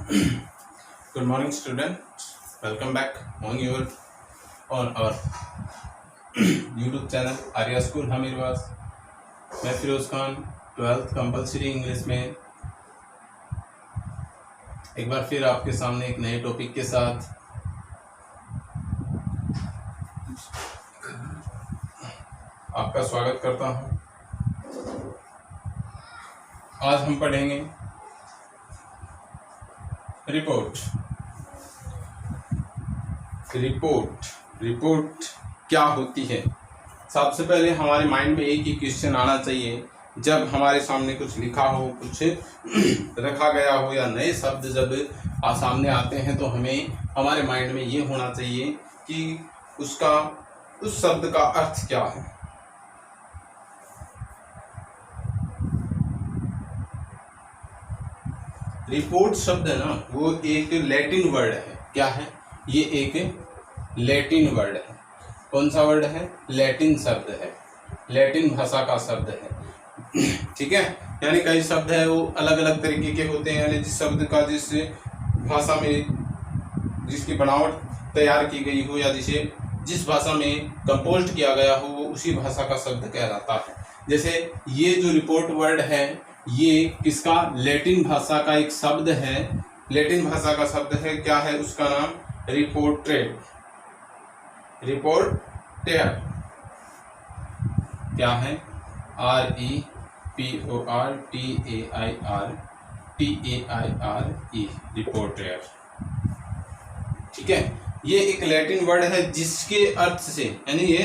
Good morning, students. Welcome back on our YouTube channel Arya school Hamirwas. मैं Firoz Khan 12th compulsory English में एक बार फिर आपके सामने एक नए टॉपिक के साथ आपका स्वागत करता हूं। आज हम पढ़ेंगे रिपोर्ट क्या होती है। सबसे पहले हमारे माइंड में एक ही क्वेश्चन आना चाहिए, जब हमारे सामने कुछ लिखा हो, कुछ रखा गया हो या नए शब्द जब सामने आते हैं तो हमें हमारे माइंड में ये होना चाहिए कि उस शब्द का अर्थ क्या है। रिपोर्ट शब्द है ना, वो एक लैटिन वर्ड है। क्या है ये? एक लैटिन वर्ड है। कौन सा वर्ड है? लैटिन शब्द है, लैटिन भाषा का शब्द है। ठीक है, यानी कई शब्द है वो अलग अलग तरीके के होते हैं, यानी जिस शब्द का जिस भाषा में जिसकी बनावट तैयार की गई हो या जिस भाषा में कंपोज्ड किया गया हो वो उसी भाषा का शब्द कहलाता है। जैसे ये जो रिपोर्ट वर्ड है ये किसका? लैटिन भाषा का एक शब्द है। लैटिन भाषा का शब्द है, क्या है उसका नाम? रिपोर्टेट। क्या है? REPORTAIRTAIRE रिपोर्टेट। ठीक है, ये एक लैटिन वर्ड है जिसके अर्थ से, यानी ये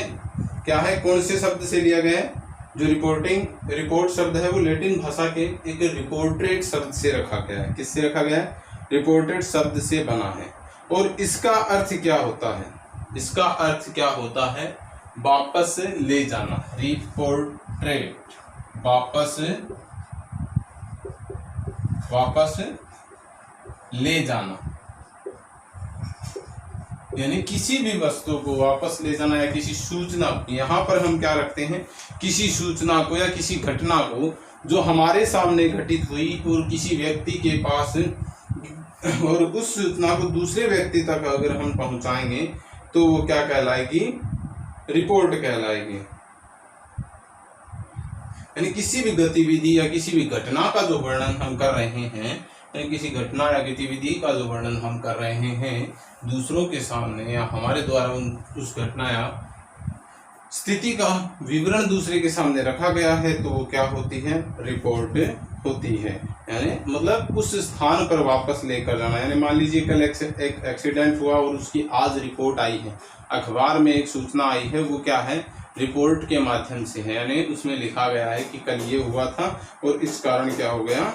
क्या है, कौन से शब्द से लिया गया है? जो रिपोर्ट शब्द है वो लैटिन भाषा के एक रिपोर्टेट शब्द से रखा गया है। किससे रखा गया है? रिपोर्टेट शब्द से बना है। और इसका अर्थ क्या होता है? इसका अर्थ क्या होता है? वापस ले जाना। रिपोर्टेट, वापस ले जाना, यानी किसी भी वस्तु को वापस ले जाना या किसी सूचना। यहाँ पर हम क्या रखते हैं? किसी सूचना को या किसी घटना को जो हमारे सामने घटित हुई और किसी व्यक्ति के पास, और उस सूचना को दूसरे व्यक्ति तक अगर हम पहुंचाएंगे तो वो क्या कहलाएगी? रिपोर्ट कहलाएगी। यानी किसी भी गतिविधि या किसी भी घटना का जो वर्णन हम कर रहे हैं, किसी घटना या गतिविधि का जो वर्णन हम कर रहे हैं दूसरों के सामने या हमारे द्वारा उस घटना या स्थिति का विवरण दूसरे के सामने रखा गया है तो वो क्या होती है? रिपोर्ट होती है। यानी मतलब उस स्थान पर वापस लेकर जाना। यानी मान लीजिए कल एक एक्सीडेंट हुआ और उसकी आज रिपोर्ट आई है, अखबार में एक सूचना आई है, वो क्या है? रिपोर्ट के माध्यम से है। यानी उसमें लिखा गया है कि कल ये हुआ था और इस कारण क्या हो गया?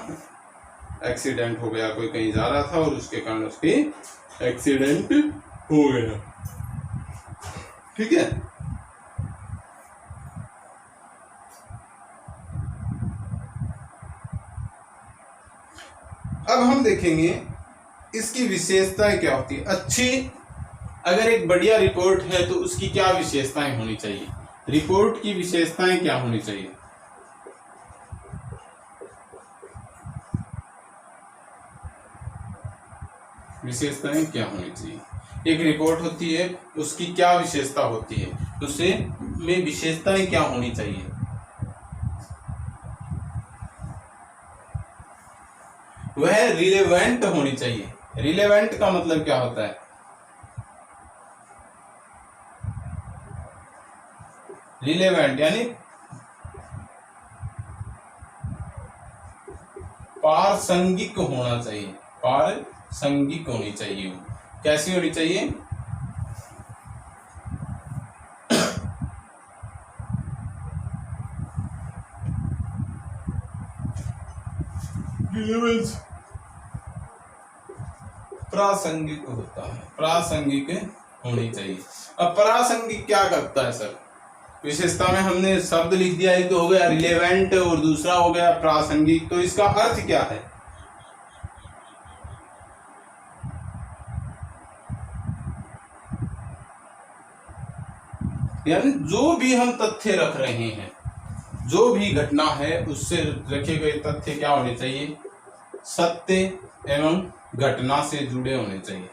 एक्सीडेंट हो गया। कोई कहीं जा रहा था और उसके कारण उसकी एक्सीडेंट हो गया। ठीक है, अब हम देखेंगे इसकी विशेषताएं क्या होती है। अच्छी, अगर एक बढ़िया रिपोर्ट है तो उसकी क्या विशेषताएं होनी चाहिए? रिपोर्ट की विशेषताएं क्या होनी चाहिए? विशेषताएं क्या होनी चाहिए? एक रिपोर्ट होती है, उसकी क्या विशेषता होती है? उससे में विशेषताएं क्या होनी चाहिए? वह रिलेवेंट होनी चाहिए। रिलेवेंट का मतलब क्या होता है? रिलेवेंट यानी प्रासंगिक होना चाहिए। प्रासंगिक होनी चाहिए। कैसी होनी चाहिए? प्रासंगिक होता है, प्रासंगिक होनी चाहिए। अब प्रासंगिक क्या करता है सर? विशेषता में हमने शब्द लिख दिया, एक तो हो गया रिलेवेंट और दूसरा हो गया प्रासंगिक। तो इसका अर्थ क्या है? यानी जो भी हम तथ्य रख रहे हैं, जो भी घटना है उससे रखे गए तथ्य क्या होने चाहिए? सत्य एवं घटना से जुड़े होने चाहिए।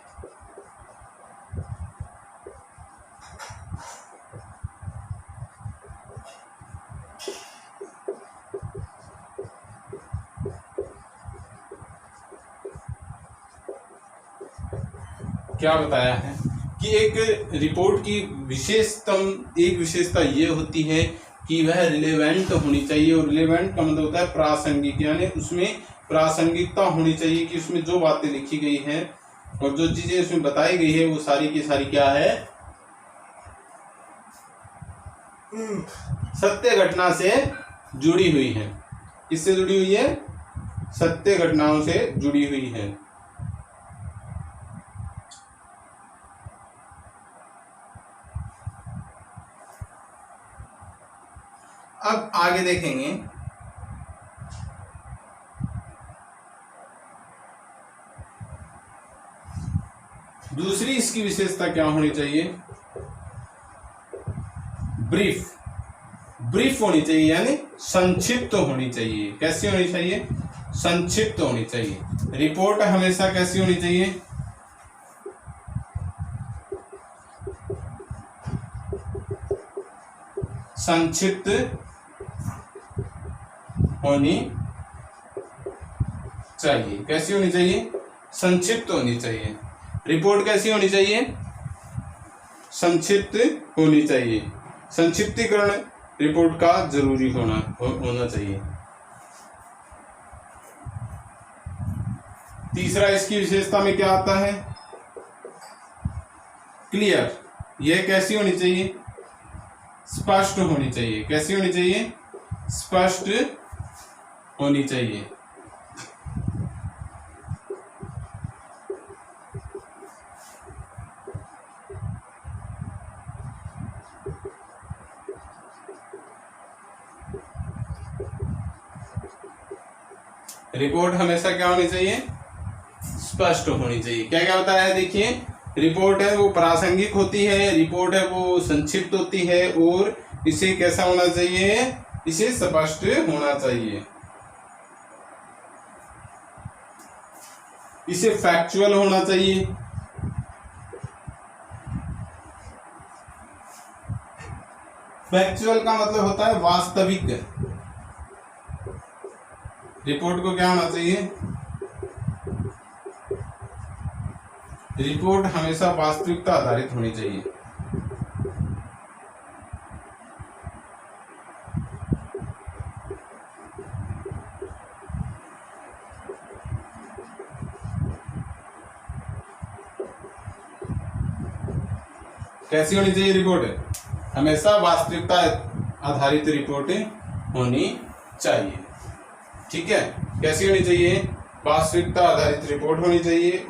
क्या बताया है कि एक रिपोर्ट की एक विशेषता ये होती है कि वह रिलेवेंट होनी चाहिए, और रिलेवेंट का मतलब होता है प्रासंगिक, यानी उसमें प्रासंगिकता होनी चाहिए कि उसमें जो बातें लिखी गई हैं और जो चीजें उसमें बताई गई है वो सारी की सारी क्या है, सत्य घटना से जुड़ी हुई है। किससे जुड़ी हुई है? सत्य घटनाओं से जुड़ी हुई है। अब आगे देखेंगे दूसरी इसकी विशेषता क्या होनी चाहिए, ब्रीफ होनी चाहिए, यानी संक्षिप्त होनी चाहिए। कैसी होनी चाहिए? संक्षिप्त होनी चाहिए। रिपोर्ट हमेशा कैसी होनी चाहिए? संक्षिप्त होनी चाहिए। कैसी होनी चाहिए? संक्षिप्त होनी चाहिए। रिपोर्ट कैसी होनी चाहिए? संक्षिप्त होनी चाहिए। संक्षिप्तीकरण रिपोर्ट का जरूरी होना चाहिए। तीसरा इसकी विशेषता में क्या आता है? क्लियर। यह कैसी होनी चाहिए? स्पष्ट होनी चाहिए। कैसी होनी चाहिए? स्पष्ट होनी चाहिए। रिपोर्ट हमेशा क्या होनी चाहिए? स्पष्ट होनी चाहिए। क्या क्या बताया है देखिए, रिपोर्ट है वो प्रासंगिक होती है, रिपोर्ट है वो संक्षिप्त होती है, और इसे कैसा होना चाहिए? इसे स्पष्ट होना चाहिए। इसे फैक्चुअल होना चाहिए। फैक्चुअल का मतलब होता है वास्तविक। रिपोर्ट को क्या होना चाहिए? रिपोर्ट हमेशा वास्तविकता आधारित होनी चाहिए। कैसी होनी चाहिए रिपोर्ट? हमेशा वास्तविकता आधारित रिपोर्ट होनी चाहिए। ठीक है, कैसी होनी चाहिए? वास्तविकता आधारित रिपोर्ट होनी चाहिए,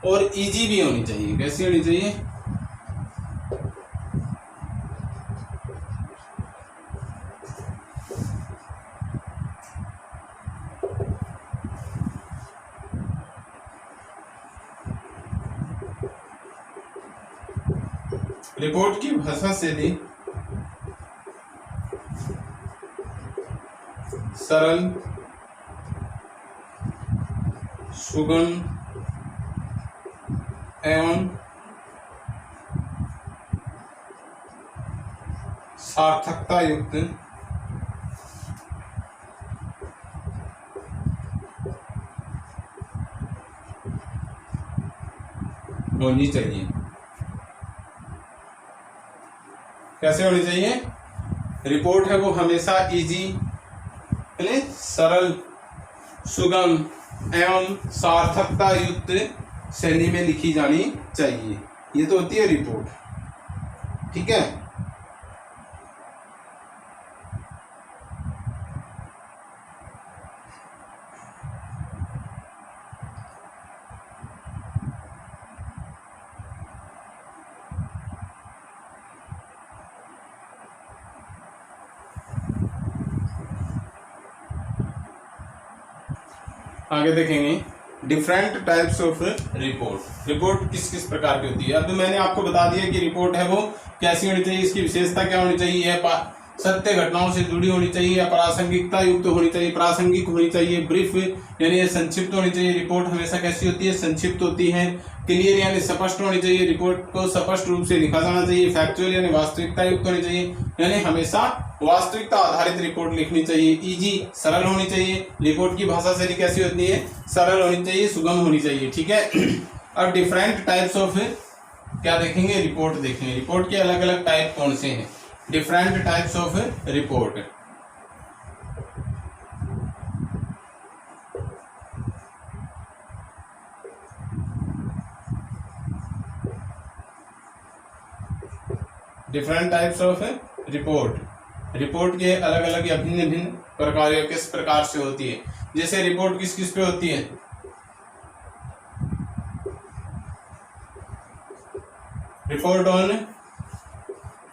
और इजी भी होनी चाहिए। कैसी होनी चाहिए? रिपोर्ट की भाषा शैली सरल, सुगम एवं सार्थकता युक्त होनी चाहिए। कैसे होनी चाहिए? रिपोर्ट है वो हमेशा इजी, यानी सरल, सुगम एवं सार्थकता युक्त शैली में लिखी जानी चाहिए। ये तो होती है रिपोर्ट। ठीक है, आगे देखेंगे different types of report. Report किस किस प्रकार की होती है? अब तो मैंने आपको बता दिया कि रिपोर्ट है वो कैसी होनी चाहिए, इसकी विशेषता क्या होनी चाहिए, सत्य घटनाओं से जुड़ी होनी चाहिए, या प्रासंगिकता युक्त होनी चाहिए, प्रासंगिक होनी चाहिए, ब्रीफ यानी संक्षिप्त होनी चाहिए। रिपोर्ट हमेशा कैसी होती है? संक्षिप्त होती है। क्लियर यानी स्पष्ट होनी चाहिए, रिपोर्ट को स्पष्ट रूप से लिखा जाना चाहिए। फैक्चुअल यानी वास्तविकता युक्त होनी चाहिए, यानी हमेशा वास्तविकता आधारित रिपोर्ट लिखनी चाहिए। इजी सरल होनी चाहिए, रिपोर्ट की भाषा शैली कैसी होती है? सरल होनी चाहिए, सुगम होनी चाहिए, ठीक है। अब डिफरेंट टाइप्स ऑफ क्या देखेंगे? रिपोर्ट देखेंगे। रिपोर्ट के अलग अलग टाइप कौन से हैं? Different types of report. Different types of report. Report के अलग अलग या भिन्न भिन्न प्रकार किस प्रकार से होती है? जैसे रिपोर्ट किस किस पे होती है? Report on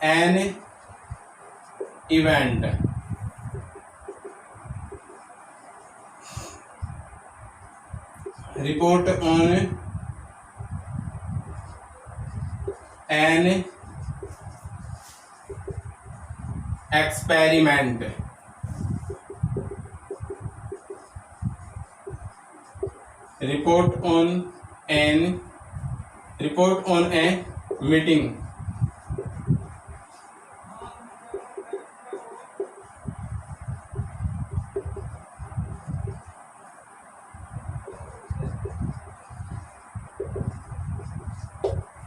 an event, report on an experiment, report on a meeting,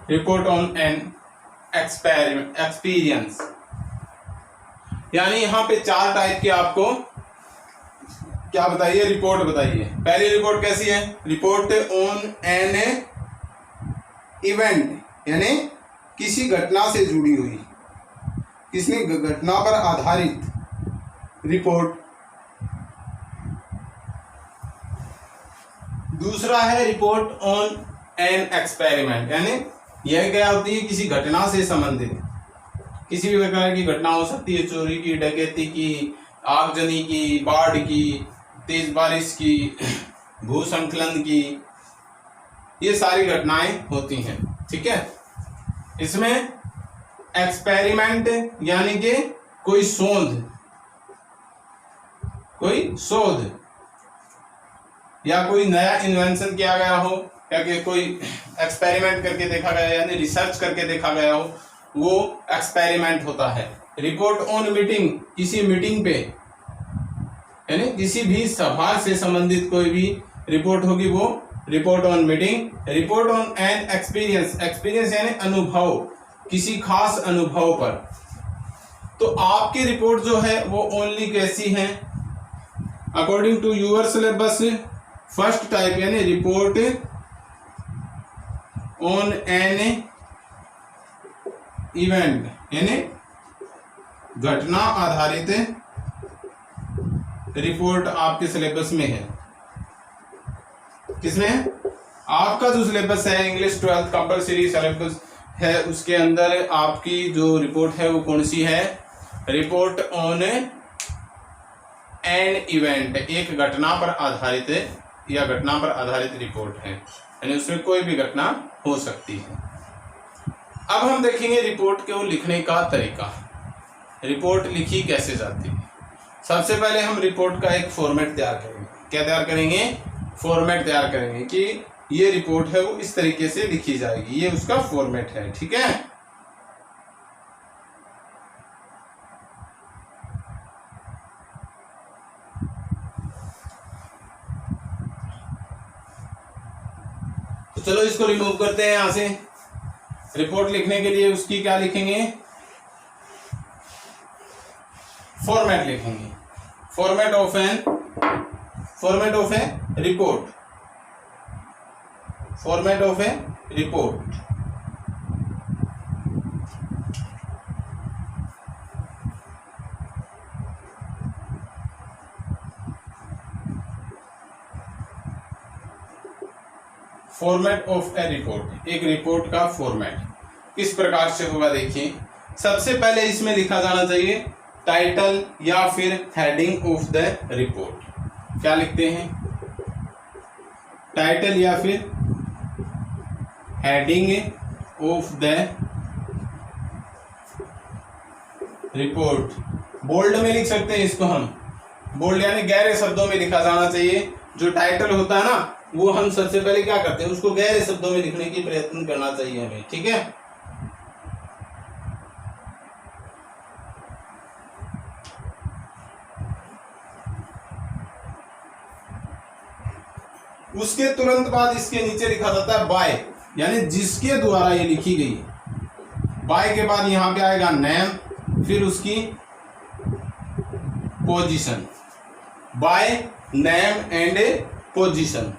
report on an experience. यानी यहाँ पे 4 टाइप के आपको क्या बताइए? रिपोर्ट बताइए। पहली रिपोर्ट कैसी है? रिपोर्ट ऑन एन इवेंट, यानी किसी घटना से जुड़ी हुई, किसी घटना पर आधारित रिपोर्ट। दूसरा है रिपोर्ट ऑन एन एक्सपेरिमेंट, यानी यह क्या होती है? किसी घटना से संबंधित, किसी भी प्रकार की घटना हो सकती है, चोरी की, डकैती की, आगजनी की, बाढ़ की, तेज बारिश की, भूस्खलन की, ये सारी घटनाएं होती हैं, ठीक है। इसमें एक्सपेरिमेंट यानी कि कोई शोध या कोई नया इन्वेंशन किया गया हो, या कि कोई एक्सपेरिमेंट करके देखा गया, यानी रिसर्च करके देखा गया हो, वो एक्सपेरिमेंट होता है। रिपोर्ट ऑन मीटिंग, किसी मीटिंग पे, यानी किसी भी सभा से संबंधित कोई भी रिपोर्ट होगी, वो report on meeting. Report on an experience, experience यानी अनुभव, किसी खास अनुभव पर। तो आपकी रिपोर्ट जो है वो ओनली कैसी है? According to your syllabus, first type यानी रिपोर्ट ऑन एन इवेंट, यानी घटना आधारित रिपोर्ट आपके सिलेबस में है। किसमें? आपका जो सिलेबस है इंग्लिश 12th कंपलसरी सिलेबस है, उसके अंदर आपकी जो रिपोर्ट है वो कौन सी है? रिपोर्ट ऑन एन इवेंट, एक घटना पर आधारित या घटना पर आधारित रिपोर्ट है, यानी उसमें कोई भी घटना हो सकती है। अब हम देखेंगे रिपोर्ट को लिखने का तरीका, रिपोर्ट लिखी कैसे जाती है। सबसे पहले हम रिपोर्ट का एक फॉर्मेट तैयार करेंगे। क्या तैयार करेंगे? फॉर्मेट तैयार करेंगे कि ये रिपोर्ट है वो इस तरीके से लिखी जाएगी, ये उसका फॉर्मेट है, ठीक है। तो चलो इसको रिमूव करते हैं यहां से। रिपोर्ट लिखने के लिए उसकी क्या लिखेंगे? फॉर्मेट लिखेंगे। Format of A report, format of A report. Format of A report, एक रिपोर्ट का फॉर्मेट किस प्रकार से होगा देखिए। सबसे पहले इसमें लिखा जाना चाहिए टाइटल या फिर हेडिंग ऑफ द रिपोर्ट। क्या लिखते हैं? टाइटल या फिर heading of the report. Bold में लिख सकते हैं इसको हम, बोल्ड यानी गहरे शब्दों में लिखा जाना चाहिए। जो टाइटल होता है ना, वो हम सबसे पहले क्या करते हैं, उसको गहरे शब्दों में लिखने की प्रयत्न करना चाहिए हमें, ठीक है। उसके तुरंत बाद इसके नीचे लिखा जाता है बाय, यानी जिसके द्वारा ये लिखी गई। बाय के बाद यहां पे आएगा नेम, फिर उसकी position, by name and position.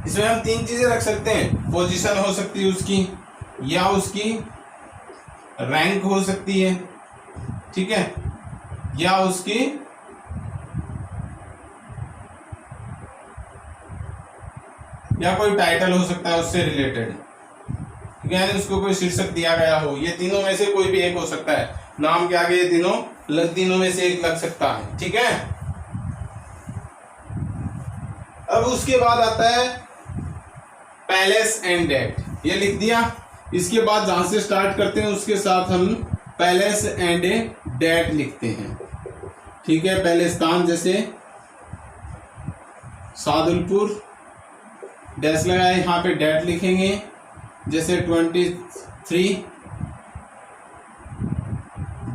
इसमें हम तीन चीजें रख सकते हैं, पोजीशन हो सकती है उसकी, या उसकी रैंक हो सकती है, ठीक है, या उसकी या कोई टाइटल हो सकता है उससे रिलेटेड, ठीक है, यानी उसको कोई शीर्षक दिया गया हो। ये तीनों में से कोई भी एक हो सकता है, नाम के आगे ये तीनों में से एक लग सकता है, ठीक है। अब उसके बाद आता है पैलेस एंड डेट, ये लिख दिया। इसके बाद जहां से स्टार्ट करते हैं उसके साथ हम पैलेस एंड डेट लिखते हैं, ठीक है। पहले स्थान जैसे सादुलपुर, डैश लगाए, यहाँ पे डेट लिखेंगे जैसे 23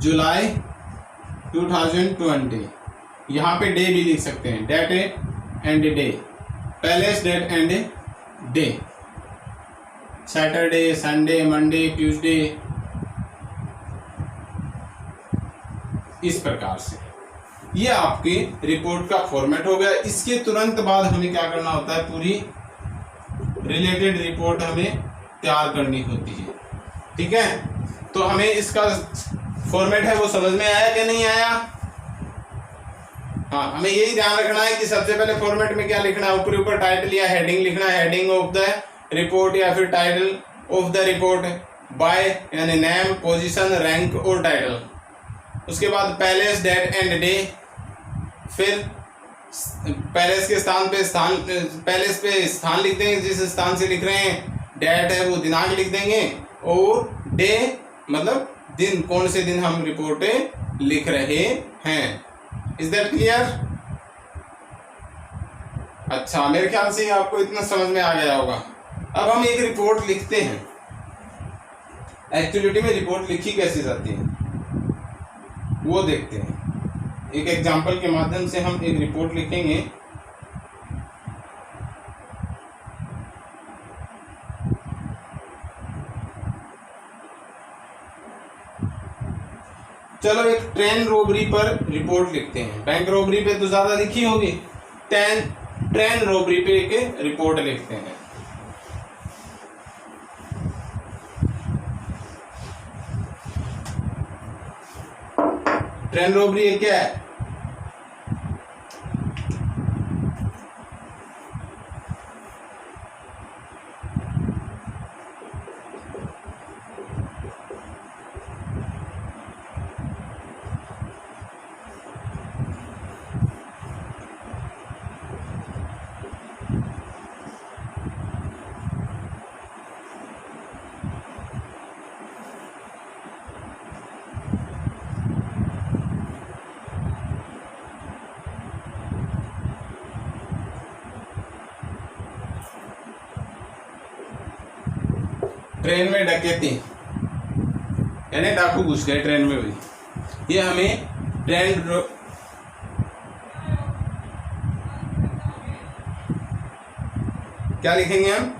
जुलाई 2020। यहाँ पे डे भी लिख सकते हैं, date and day, place date and day, Saturday, Sunday, Monday, Tuesday, इस प्रकार से। ये आपकी रिपोर्ट का फॉर्मेट हो गया। इसके तुरंत बाद हमें क्या करना होता है, पूरी रिलेटेड रिपोर्ट हमें तैयार करनी होती है, ठीक है। तो हमें इसका फॉर्मेट है वो समझ में आया कि नहीं आया? हाँ, हमें यही ध्यान रखना है कि सबसे पहले फॉर्मेट में क्या लिखना है, ऊपर टाइटल या हेडिंग लिखना है, हेडिंग ऑफ द रिपोर्ट या फिर title of the report, by यानी नेम, पोजीशन, रैंक और टाइटल। उसके बाद पैलेस, डेट एंड डे, फिर पैलेस के स्थान पे पैलेस पे स्थान लिख देंगे जिस स्थान से लिख रहे हैं, डेट है वो दिनांक लिख देंगे, और डे मतलब दिन, कौन से दिन हम रिपोर्टें लिख रहे हैं। Is that clear? अच्छा, मेरे ख्याल से आपको इतना समझ में आ गया होगा। अब हम एक रिपोर्ट लिखते हैं, एक्चुअलिटी में रिपोर्ट लिखी कैसे जाती है वो देखते हैं। एक एग्जाम्पल के माध्यम से हम एक रिपोर्ट लिखेंगे। चलो एक ट्रेन रोबरी पर रिपोर्ट लिखते हैं। बैंक रोबरी पे तो ज्यादा लिखी होगी, ट्रेन रोबरी पे एक रिपोर्ट लिखते हैं। ट्रेन रोबरी क्या है? ट्रेन में डकैती, यानी डाकू घुस गए ट्रेन में भी। ये हमें क्या लिखेंगे हम?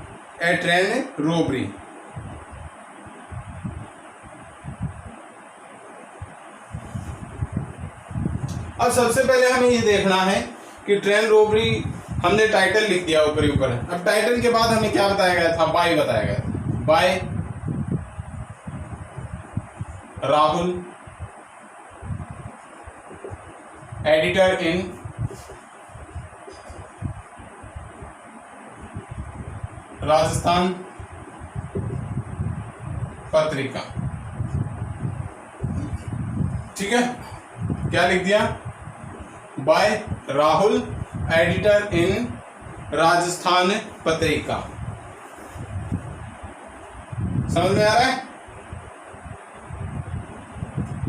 ए ट्रेन रोबरी। अब सबसे पहले हमें ये देखना है कि ट्रेन रोबरी, हमने टाइटल लिख दिया ऊपर। अब टाइटल के बाद हमें क्या बताया गया था? बाय बताया गया था। By Rahul, editor in Rajasthan Patrika, ठीक है। क्या लिख दिया? By Rahul, editor in Rajasthan Patrika. समझ में आ रहा है?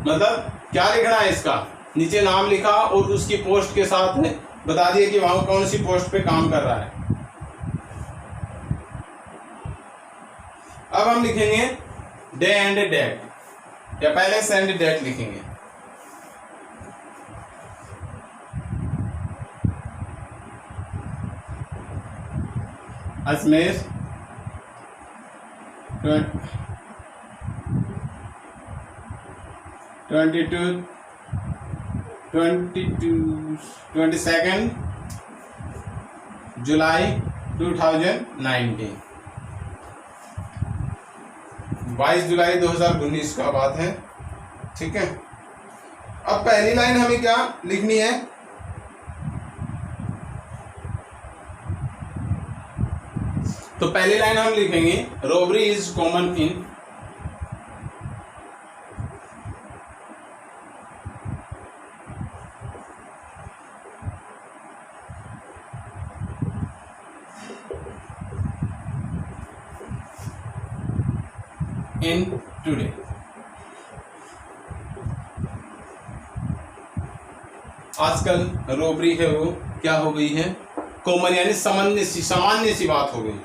मतलब क्या लिखना है इसका, नीचे नाम लिखा और उसकी पोस्ट के साथ बता दिया कि वहां कौन सी पोस्ट पे काम कर रहा है। अब हम लिखेंगे डे एंड डेट, या पहले सेंड डेट लिखेंगे। अजमेर 22 जुलाई 2019, 22 जुलाई 2019 का बात है। ठीक है, अब पहली लाइन हमें क्या लिखनी है, तो पहली लाइन हम लिखेंगे robbery is common in today. आजकल रॉबरी है वो क्या हो गई है, कॉमन यानी सामान्य सी बात हो गई।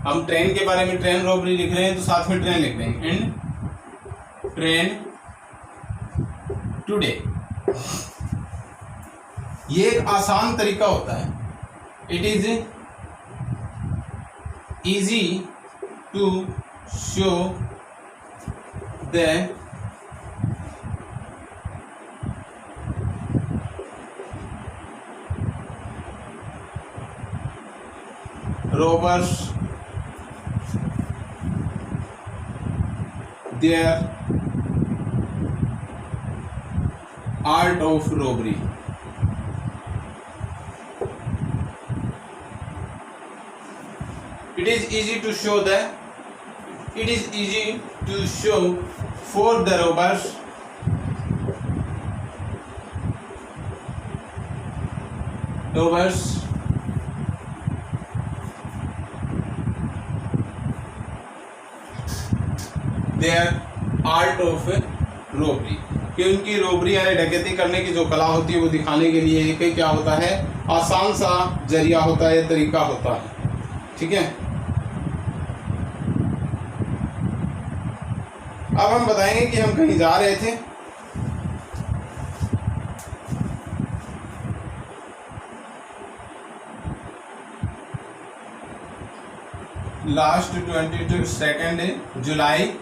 हम ट्रेन के बारे में ट्रेन रॉबरी लिख रहे हैं तो साथ में ट्रेन लिख देंगे, इन ट्रेन टुडे। ये एक आसान तरीका होता है, it is easy to show the robbers their art of robbery. It is easy to show for the robbers their art of robbery, कि उनकी रोबरी यानी डकैती करने की जो कला होती है वो दिखाने के लिए एक क्या होता है, आसान सा जरिया होता है, तरीका होता है। ठीक है, अब हम बताएंगे कि हम कहीं जा रहे थे, last 22 July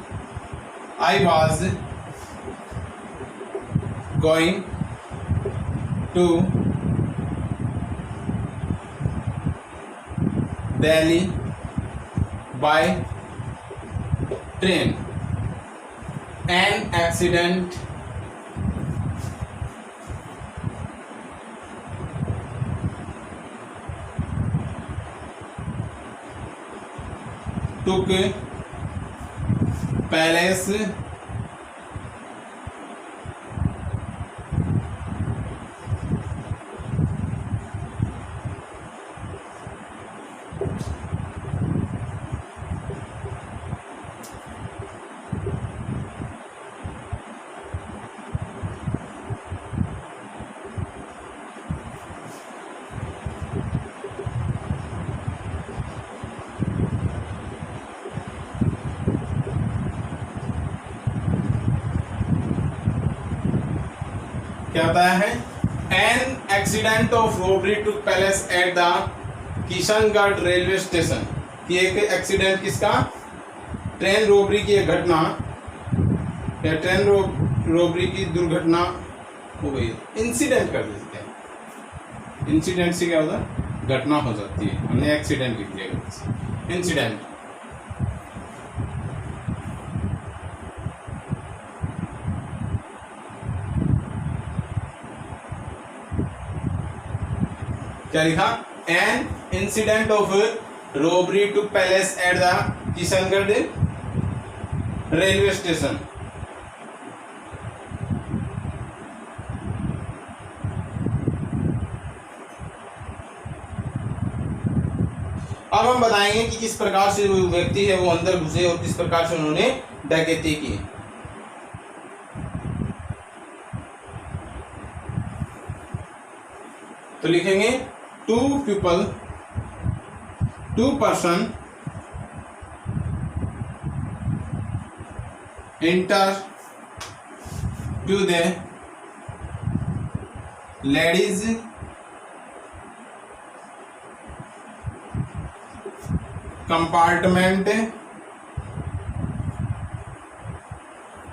I was going to Delhi by train, an accident took place क्या बताया है, an accident of robbery took place at the Kishangarh railway station, कि एक एक्सीडेंट किसका, ट्रेन रोबरी की एक घटना या ट्रेन रोबरी की दुर्घटना हो गई, इंसिडेंट कर देते हैं, इंसिडेंट से क्या होता है, घटना हो जाती है, हमने एक्सीडेंट लिख दिया, इंसिडेंट। क्या लिखा, N incident of robbery took place at the Kishangarh railway station. अब हम बताएंगे कि किस प्रकार से वो व्यक्ति है वो अंदर घुसे और किस प्रकार से उन्होंने डकैती की। तो लिखेंगे two person enter to the ladies compartment.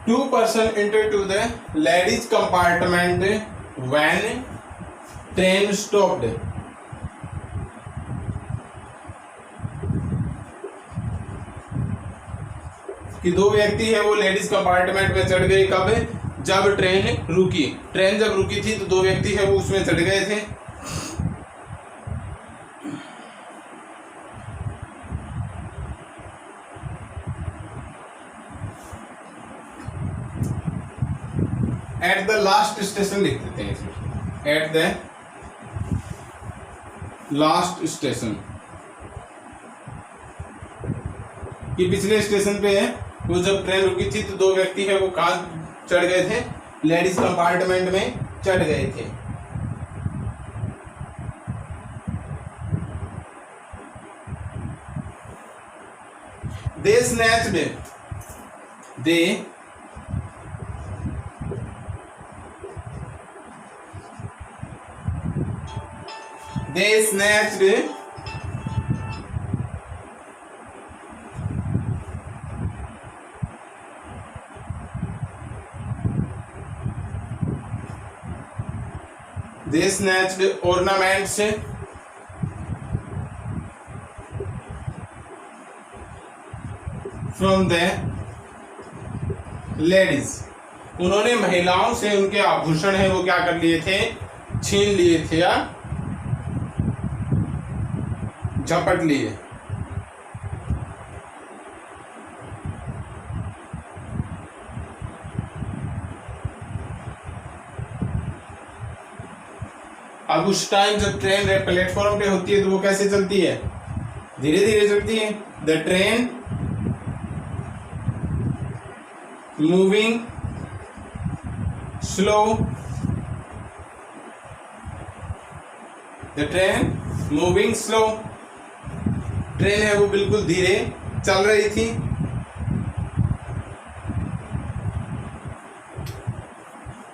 Two person enter to the ladies compartment when train stopped. कि दो व्यक्ति है वो लेडीज कंपार्टमेंट में चढ़ गए, कब? जब ट्रेन रुकी। ट्रेन जब रुकी थी तो दो व्यक्ति है वो उसमें चढ़ गए थे। एट द लास्ट स्टेशन लिख देते हैं इसमें, एट द लास्ट स्टेशन, कि पिछले स्टेशन पे है वो जब ट्रेन रुकी थी तो दो व्यक्ति है वो कहाँ चढ़ गए थे? लेडीज कंपार्टमेंट में चढ़ गए थे। दे snatched, they snatched ornaments from the ladies. उन्होंने महिलाओं से उनके आभूषण है वो क्या कर लिए थे? छीन लिए थे या झपट लिए। अब उस टाइम जब ट्रेन प्लेटफॉर्म पे होती है तो वो कैसे चलती है? धीरे धीरे चलती है। The train moving slow, the train moving slow, train है वो बिल्कुल धीरे चल रही थी।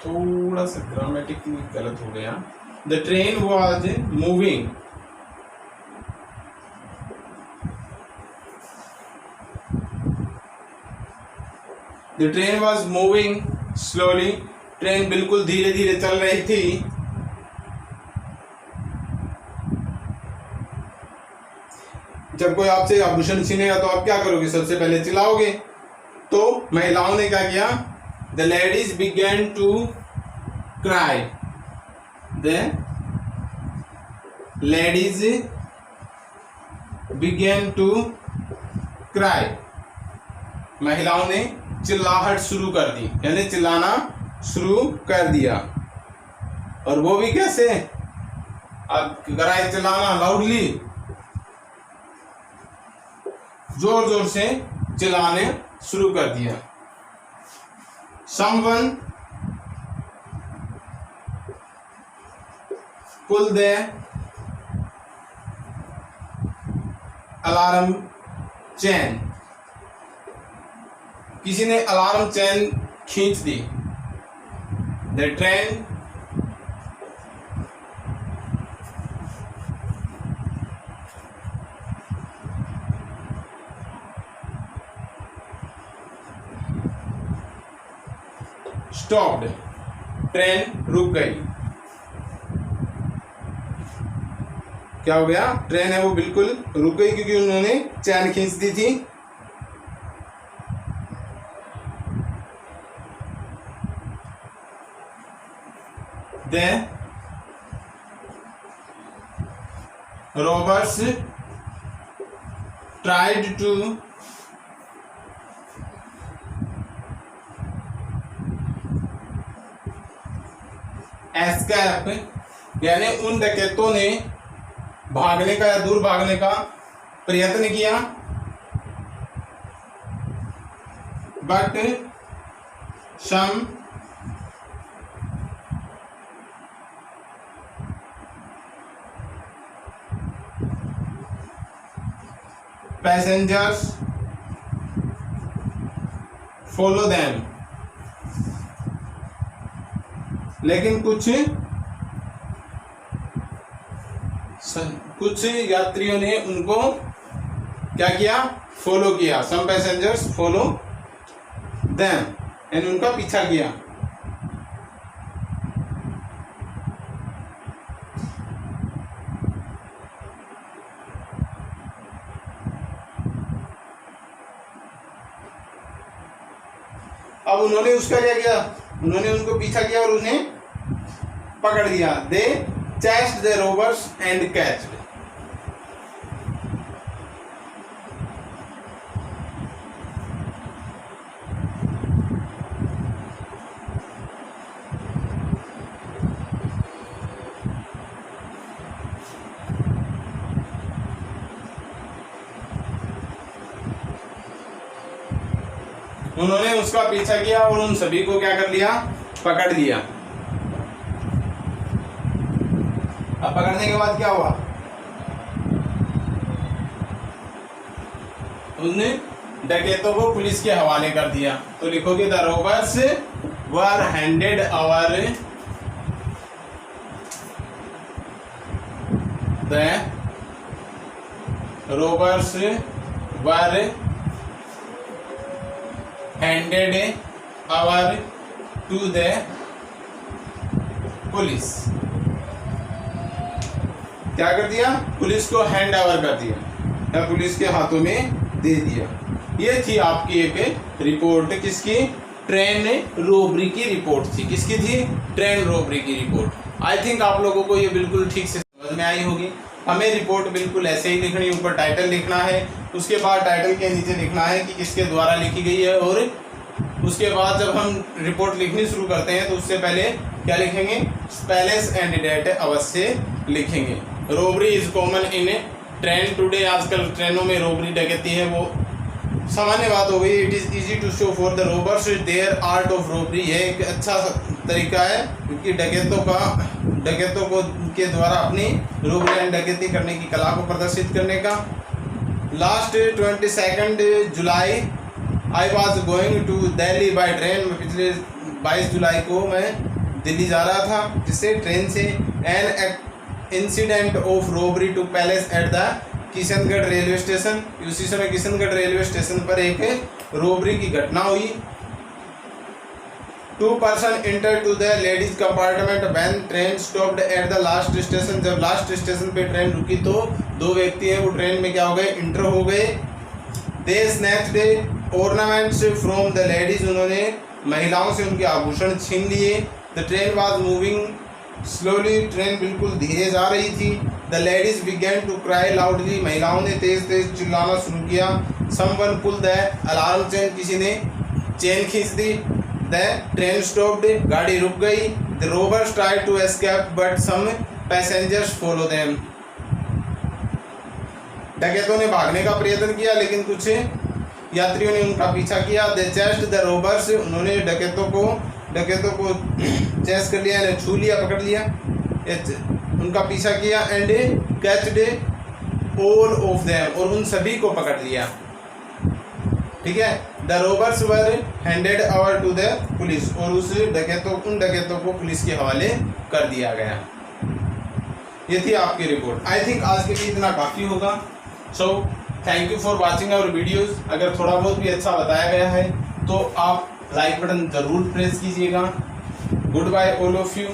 थोड़ा सा ग्रामेटिकली गलत हो गया। The train was moving the train was moving slowly, train बिल्कुल धीरे धीरे चल रही थी। जब कोई आपसे आभूषण छीनेगा तो आप क्या करोगे? सबसे पहले चिल्लाओगे। तो महिलाओं ने क्या किया? The ladies began to cry, the ladies began to cry, महिलाओं ने चिल्लाहट शुरू कर दी, यानी चिल्लाना शुरू कर दिया। और वो भी कैसे? अब क्राई चिल्लाना लाउडली, जोर जोर से चिल्लाने शुरू कर दिया। Someone pull the alarm chain, किसी ने अलार्म चैन खींच दी। The train स्टॉप्ड, ट्रेन रुक गई। क्या हो गया? ट्रेन है वो बिल्कुल रुक गई क्योंकि उन्होंने चैन खींच दी थी। The robbers tried to escape, यानी उन डकैतों ने भागने का या दूर भागने का प्रयत्न किया, but some passengers follow them, लेकिन कुछ यात्रियों ने उनको क्या किया, फॉलो किया। सम पैसेंजर्स फॉलो देम, यानी उनका पीछा किया। अब उन्होंने उसका क्या किया, उन्होंने उनको पीछा किया और उन्हें पकड़ लिया। दे chased the robbers and catched, उन्होंने उसका पीछा किया और उन सभी को क्या कर लिया, पकड़ लिया। अब पकड़ने के बाद क्या हुआ, उसने डकैतों को पुलिस के हवाले कर दिया। तो लिखोगे the robbers were handed over, the robbers were handed over to the police. क्या कर दिया, पुलिस को हैंड ओवर कर दिया या पुलिस के हाथों में दे दिया। ये थी आपकी एक रिपोर्ट, किसकी, ट्रेन रोबरी की रिपोर्ट थी। किसकी थी, ट्रेन रोबरी की रिपोर्ट। आई थिंक आप लोगों को ये बिल्कुल ठीक से समझ में आई होगी। हमें रिपोर्ट बिल्कुल ऐसे ही लिखनी, ऊपर टाइटल लिखना है, उसके बाद टाइटल के नीचे लिखना है कि किसके द्वारा लिखी गई है, और उसके बाद जब हम रिपोर्ट लिखनी शुरू करते हैं तो उससे पहले क्या लिखेंगे, पैलेस एंड डेट अवश्य लिखेंगे। Robbery is common in train today, आजकल ट्रेनों में रोबरी डकैती है वो सामान्य बात हो गई। It is easy to show for the robbers their art of robbery, यह एक अच्छा तरीका है क्योंकि डकैतों को के द्वारा अपनी रोबरी एंड डकैती करने की कला को प्रदर्शित करने का। Last 22 July I was going to Delhi by train, मैं पिछले 22 जुलाई को मैं दिल्ली जा रहा था जिससे ट्रेन से। An incident of robbery took place at the Kishangarh railway station, उसी समय किशनगढ़ रेलवे स्टेशन पर एक रोबरी की घटना हुई। 2 person enter to the ladies compartment when train stopped at the last station, जब लास्ट स्टेशन पे ट्रेन रुकी तो 2 व्यक्ति हैं वो ट्रेन में क्या हो गए, इंटर हो गए। They snatched ornaments from the ladies, उन्होंने महिलाओं से उनके आभूषण छीन लिए। The train was moving slowly, train बिल्कुल धीरे जा रही थी। The ladies began to cry loudly, महिलाओं ने तेज तेज चिल्लाना शुरू किया। Someone pull the alarm chain, किसी ने चेन खींच दी। द ट्रेन स्टॉप्ड, गाड़ी रुक गई। The robbers tried to escape but some passengers follow them, डकैतों ने भागने का प्रयत्न किया लेकिन कुछ यात्रियों ने उनका पीछा किया। दे चेस्ड द रोबर्स, उन्होंने डकैतों को चेस कर लिया, छू लिया, पकड़ लिया, उनका पीछा किया। And caught all of them, और उन सभी को पकड़ लिया। ठीक है, the robbers were handed over to the police, और उन डकैतों को पुलिस के हवाले कर दिया गया। ये थी आपकी रिपोर्ट। आई थिंक आज के लिए इतना काफ़ी होगा। So thank you for watching our videos. अगर थोड़ा बहुत भी अच्छा बताया गया है तो आप लाइक बटन ज़रूर प्रेस कीजिएगा। Goodbye all of you.